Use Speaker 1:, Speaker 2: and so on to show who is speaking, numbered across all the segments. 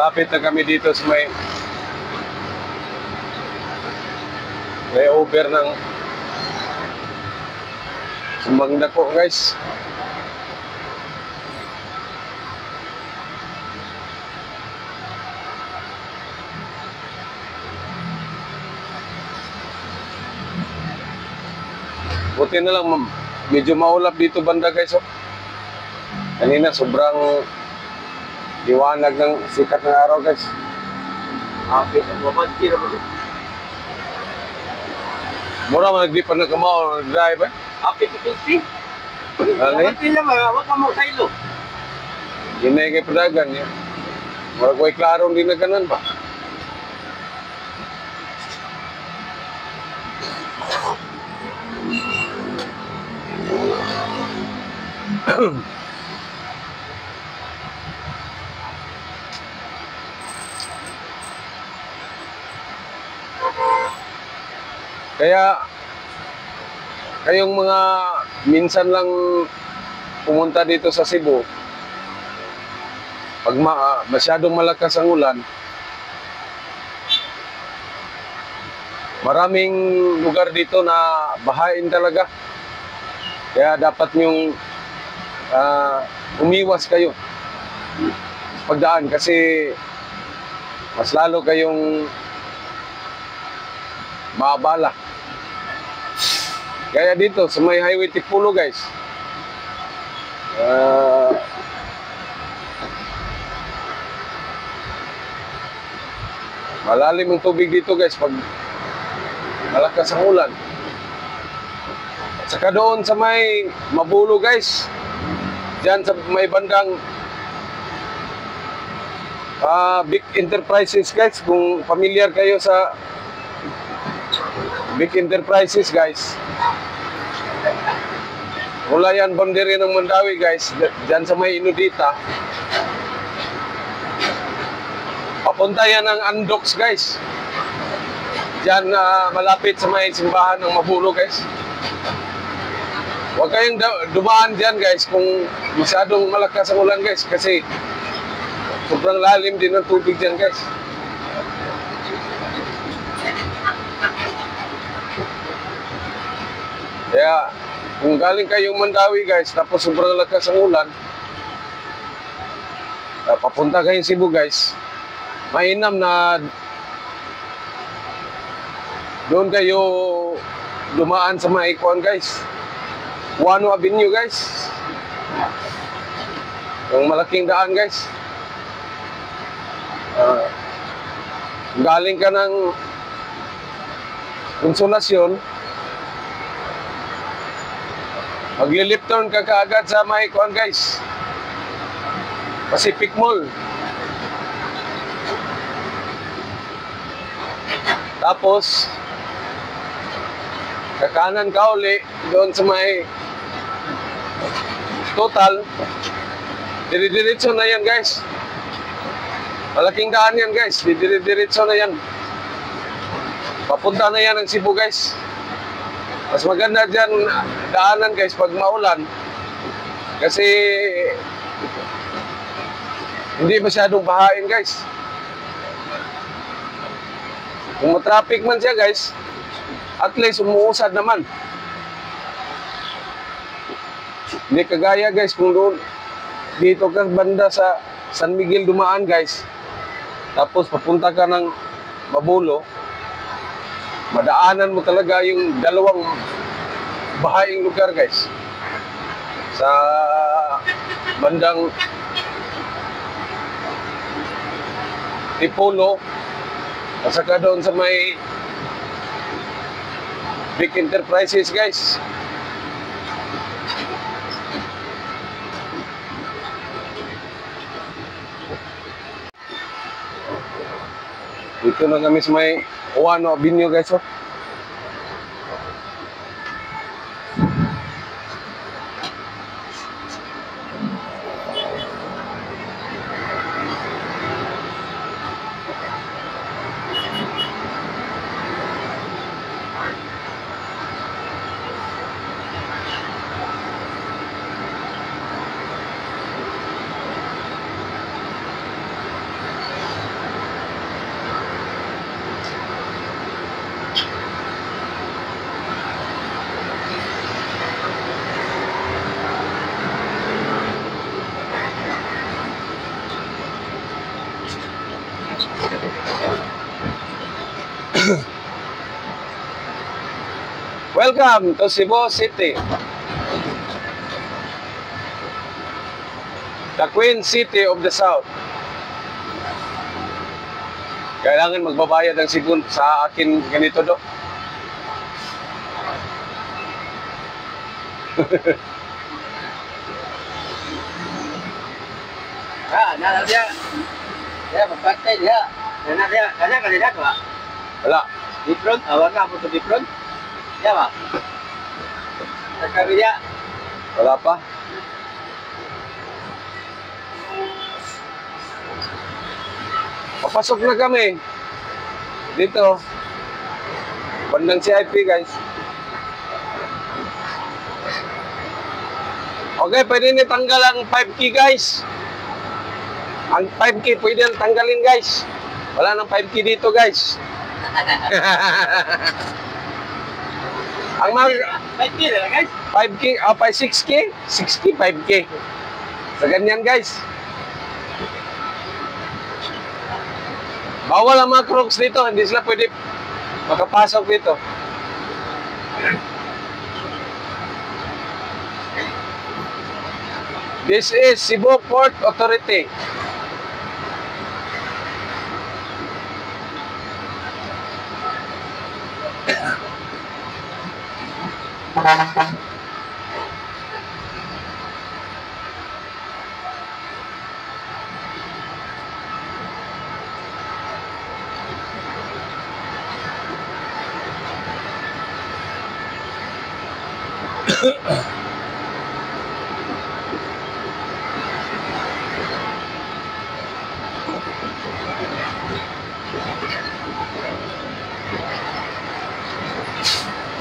Speaker 1: Malapit na kami dito sa may over ng Sumbang Dako, guys. Buti na lang, medyo maulap dito banda, guys. Oh. Kanina sobrang liwanag ng sikat ng araw, guys.
Speaker 2: Okay, mamadki na mo.
Speaker 1: Mura man nagdi pa na kamao drive eh.
Speaker 2: Okay, 50.
Speaker 1: Ano eh?
Speaker 2: Mamadki na mga, wag ka mo sa ilo.
Speaker 1: Hinay kay padagan niya. Mura ko'y klarong di na kanan ba? Kaya kayong mga minsan lang pumunta dito sa Cebu, pag masyadong malakas ang ulan, maraming lugar dito na bahain talaga. Kaya dapat nyong umiwas kayo sa pagdaan kasi mas lalo kayong maabala. Kaya dito sa may Highway Tipulo, guys, malalim ang tubig dito, guys, pag malakas ang ulan. At saka doon sa may Mabulo, guys, dyan sa may bandang Big Enterprises, guys, kung familiar kayo sa Big Enterprises, guys, mula yan boundary ng Mandawi, guys, dyan sa may Inudita, papunta yan ng Andox, guys, dyan malapit sa may simbahan ng Mabulo, guys. Huwag kayong dumaan dyan, guys, kung masyadong malakas ang ulan, guys, kasi sobrang lalim din ng tubig dyan, guys. Kaya kung galing kayong Mandawi, guys, tapos sobrang lakas ang ulan, papunta kayong Cebu, guys, mainam na doon kayo dumaan sa mga ikuan, guys. Guano Avenue, guys, yung malaking daan, guys. Galing ka ng Konsolasyon, magli-left turn ka kaagad sa may kuan, guys, Pacific Mall. Tapos kakanan ka uli doon sa may Total. Dire-diretso na yan, guys. Malaking daan yan, guys. Dire-diretso na yan. Papunta na yan ng Cebu, guys. Mas maganda dyan daanan, guys, pag maulan. Kasi hindi masyadong bahain, guys. Kung matraffic man siya, guys, at least umuusad naman. Hindi kagaya, guys, kung doon dito ka banda sa San Miguel dumaan, guys, tapos papunta ka ng Mabulo, madaanan mo talaga yung dalawang bahaing lugar, guys, sa bandang Tipolo at saka doon sa may Big Enterprises, guys. Dito na kami sa may Guano Avenue, guys. Oh. Welcome to Cebu City. The Queen City of the South. Kailangan magbabayad ng sigun sa akin ganito do.
Speaker 2: Nana dia. Dia berpartai dia. Nana dia, kanya kandidat Pak.
Speaker 1: Wala.
Speaker 2: Di front, awak nggak foto di front. Ya Pak. Kami dia.
Speaker 1: Wala pa. Papasok na kami. Dito. Bandang CIP guys. Okay, pwede ni tanggal ang 5K guys. Ang 5K pwede nang tanggalin guys. Wala nang 5K dito guys. Ang mga
Speaker 2: Baik dia lah guys.
Speaker 1: 5K, 6K, 6K, 5K. Sa ganyan guys. Bawal ang mga crooks dito, hindi sila pwede makapasok dito. This is Cebu Port Authority.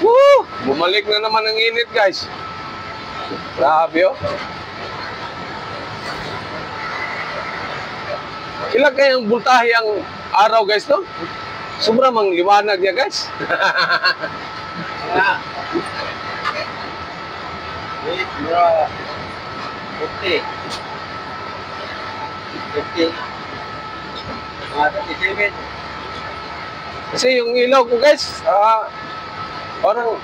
Speaker 1: Woo! Bumalik na naman ang init, guys. Grabe, oh. Ilan kayang bultahe ang araw, guys, no? Sobrang mang liwanag niya, guys.
Speaker 2: Ya. Ini bro. Putih. Putih. Tapi sipit.
Speaker 1: Kasi yung ilaw ko, guys, parang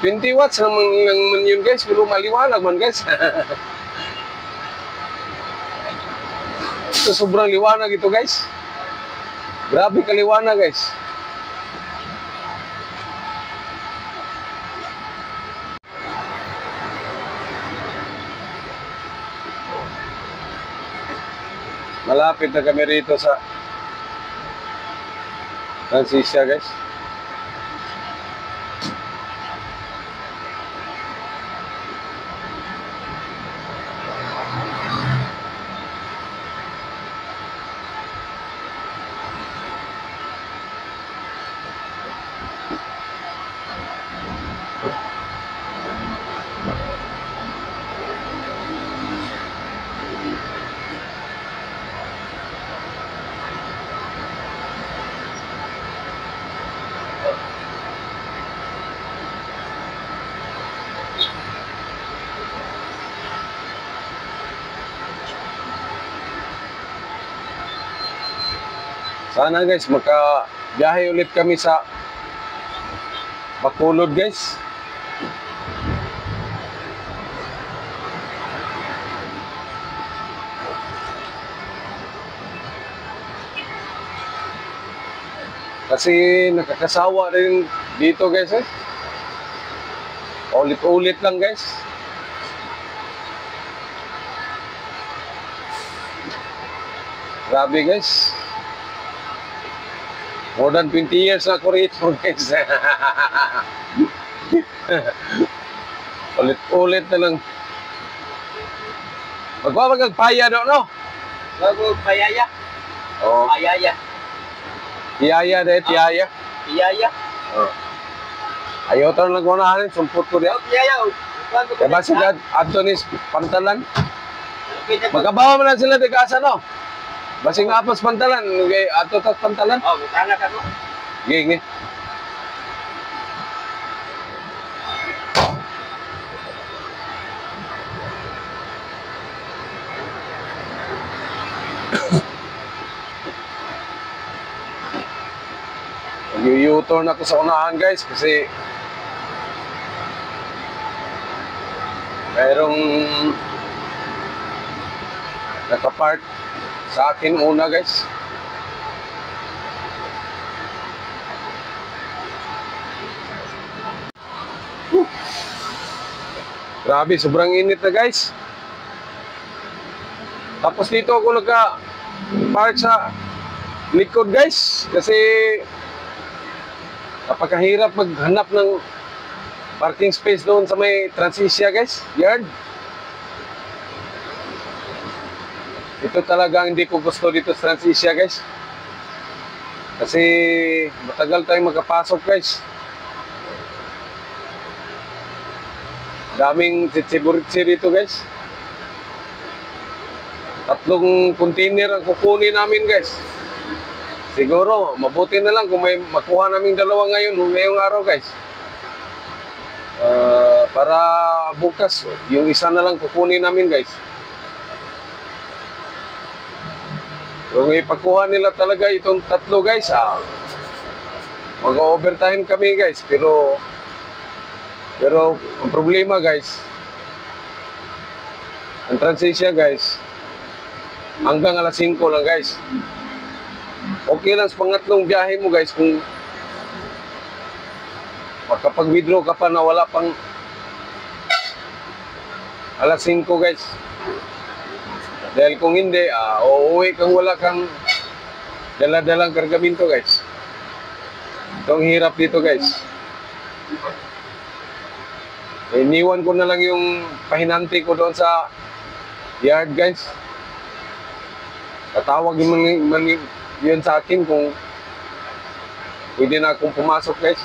Speaker 1: 20 watts naman yun, guys. Pero maliwanag man, guys. Ito, sobrang liwanag ito, guys. Grabe kaliwanag, guys. Malapit na kami rito sa Transisia, guys. Sana guys, makabiyahe ulit kami sa Bacolod guys. Kasi nakakasawa rin dito guys eh. Ulit-ulit lang guys. Grabe guys. More than 20 years na ako rito guys. Ulit-ulit na lang. Magpapagpaya daw no?
Speaker 2: Bago payaya.
Speaker 1: Oh.
Speaker 2: Payaya.
Speaker 1: Tiyaya dahil tiyaya.
Speaker 2: Payaya.
Speaker 1: Oh. Ayaw tayo lang gunahan, sumpot ko diyan.
Speaker 2: Payaya.
Speaker 1: Kaya ba si Antonis Pantalan? Magkabawa mo lang sila di kasa no? Basing apos Pantalan, ato tas Pantalan.
Speaker 2: Oh, butana ka no?
Speaker 1: Gigi. mag-U-turn ako sa unahan guys kasi mayroong nakapark sa akin una guys. Grabe, sobrang init na guys. Tapos dito ako naka-park sa likod guys kasi napakahirap maghanap ng parking space doon sa may Transisia guys, yard. Ito talaga hindi ko gusto dito sa Transisia guys. Kasi matagal tayong makapasok guys. Daming tsitsi dito guys. 3 container ang kukunin namin guys. Siguro mabuti na lang kung may makuha naming 2 ngayong araw guys. Para bukas yung isa na lang kukunin namin guys. Kung ipagkuha nila talaga itong 3 guys, mag-overtime kami guys. Pero ang problema guys, ang Transisia guys, hanggang alas 5 lang guys. Okay lang sa pangatlong biyahe mo guys kung makapag-withdraw ka pa na wala pang alas 5 guys. Dahil kung hindi, uuwi kang wala kang dala-dalang kargamento guys. Itong hirap dito guys. Iniwan ko na lang yung pahinanti ko doon sa yard guys. Tatawag yun sa akin kung pwede na akong pumasok guys.